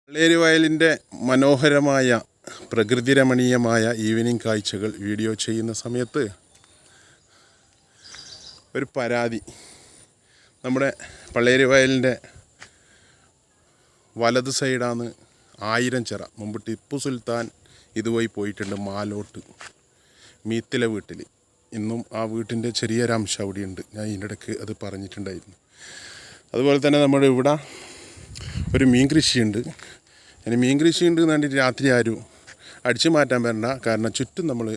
പള്ളേരി വയലിൻ്റെ മനോഹരമായ പ്രകൃതിരമണീയമായ ഈവനിങ് കാഴ്ചകൾ വീഡിയോ ചെയ്യുന്ന സമയത്ത് ഒരു പരാതി. നമ്മുടെ പള്ളേരി വയലിൻ്റെ വലത് സൈഡാണ് 1000 ചിറ. മുമ്പ് ടിപ്പു സുൽത്താൻ ഇതുവഴി പോയിട്ടുണ്ട് മാലോട്ട് മീത്തിലെ വീട്ടിൽ. ഇന്നും ആ വീട്ടിൻ്റെ ചെറിയൊരംശം അവിടെയുണ്ട്. ഞാൻ ഇതിനിടയ്ക്ക് അത് പറഞ്ഞിട്ടുണ്ടായിരുന്നു. അതുപോലെ തന്നെ നമ്മുടെ ഇവിടെ ഒരു മീൻ കൃഷിയുണ്ട്. ഇനി മീൻ കൃഷിയുണ്ട് എന്ന് വേണ്ടിയിട്ട് രാത്രി ആരും അടിച്ചു മാറ്റാൻ വരണ്ട. കാരണം ചുറ്റും നമ്മൾ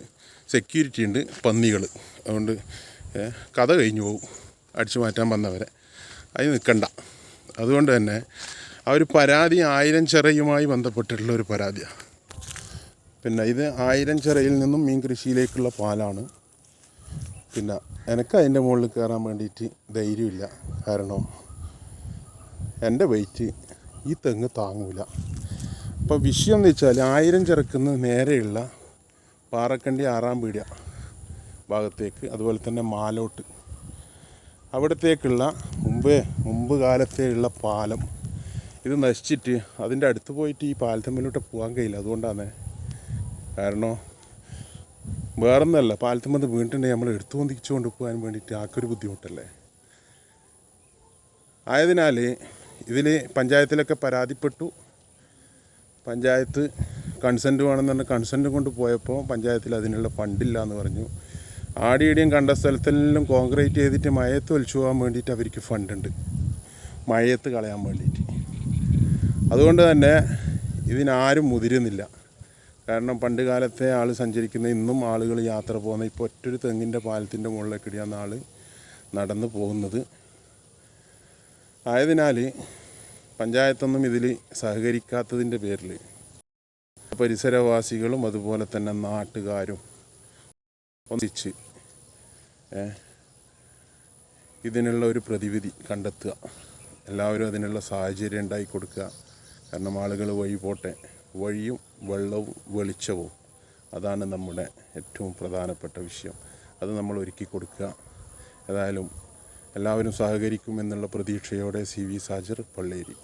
സെക്യൂരിറ്റി ഉണ്ട്, പന്നികൾ. അതുകൊണ്ട് കഥ കഴിഞ്ഞു പോകും അടിച്ചു മാറ്റാൻ വന്നവരെ. അതിന് നിൽക്കണ്ട. അതുകൊണ്ട് തന്നെ ആ ഒരു പരാതി 1000 ചിറയുമായി ബന്ധപ്പെട്ടിട്ടുള്ള ഒരു പരാതിയാണ്. പിന്നെ ഇത് 1000 ചിറയിൽ നിന്നും മീൻ കൃഷിയിലേക്കുള്ള പാലാണ്. പിന്നെ എനിക്ക് അതിൻ്റെ മുകളിൽ കയറാൻ വേണ്ടിയിട്ട് ധൈര്യമില്ല. കാരണം എൻ്റെ വെയിറ്റ് ഈ തെങ്ങ് താങ്ങൂല. അപ്പോൾ വിഷയം എന്ന് വെച്ചാൽ 1000 ചിറക്കുന്ന നേരെയുള്ള പാറക്കണ്ടി 6-ാം പീടിക ഭാഗത്തേക്ക്, അതുപോലെ തന്നെ മാലോട്ട് അവിടത്തേക്കുള്ള മുമ്പ് കാലത്തെയുള്ള പാലം ഇത് നശിച്ചിട്ട് അതിൻ്റെ അടുത്ത് പോയിട്ട് ഈ പാലത്തമ്മലോട്ട് പോകാൻ കഴിയില്ല. അതുകൊണ്ടാണ്. കാരണം വേറൊന്നല്ല, പാലത്തമ്മ വീണിട്ടുണ്ടെങ്കിൽ നമ്മൾ എടുത്തു പൊന്തിച്ചു കൊണ്ട് പോകാൻ വേണ്ടിയിട്ട് ആക്കൊരു ബുദ്ധിമുട്ടല്ലേ. ആയതിനാൽ ഇതിൽ പഞ്ചായത്തിലൊക്കെ പരാതിപ്പെട്ടു. പഞ്ചായത്ത് കൺസെൻറ്റ് വേണമെന്ന് പറഞ്ഞാൽ കൺസെൻറ്റ് കൊണ്ട് പോയപ്പോൾ പഞ്ചായത്തിൽ അതിനുള്ള ഫണ്ടില്ല എന്ന് പറഞ്ഞു. ആടിയിടിയും കണ്ട സ്ഥലത്തെല്ലാം കോൺക്രീറ്റ് ചെയ്തിട്ട് മഴയത്ത് വലിച്ചു പോകാൻ വേണ്ടിയിട്ട് അവർക്ക് ഫണ്ടുണ്ട്, മഴയത്ത് കളയാൻ വേണ്ടിയിട്ട്. അതുകൊണ്ട് തന്നെ ഇതിനാരും മുതിരുന്നില്ല. കാരണം പണ്ട് കാലത്തെ ആൾ സഞ്ചരിക്കുന്ന, ഇന്നും ആളുകൾ യാത്ര പോകുന്ന, ഇപ്പോൾ ഒറ്റൊരു തെങ്ങിൻ്റെ പാലത്തിൻ്റെ മുകളിലേക്കിടിയാണ് ആൾ നടന്നു പോകുന്നത്. ആയതിനാൽ പഞ്ചായത്തൊന്നും ഇതിൽ സഹകരിക്കാത്തതിൻ്റെ പേരിൽ പരിസരവാസികളും അതുപോലെ തന്നെ നാട്ടുകാരും ഒന്നിച്ച് ഇതിനുള്ള ഒരു പ്രതിവിധി കണ്ടെത്തുക. എല്ലാവരും അതിനുള്ള സാഹചര്യം ഉണ്ടാക്കി കൊടുക്കുക. കാരണം ആളുകൾ വഴി പോട്ടെ. വഴിയും വെള്ളവും വെളിച്ചവും അതാണ് നമ്മുടെ ഏറ്റവും പ്രധാനപ്പെട്ട വിഷയം. അത് നമ്മൾ ഒരുക്കി കൊടുക്കുക. ഏതായാലും എല്ലാവരും സഹകരിക്കുമെന്നുള്ള പ്രതീക്ഷയോടെ CV സാജർ, പള്ളേരി.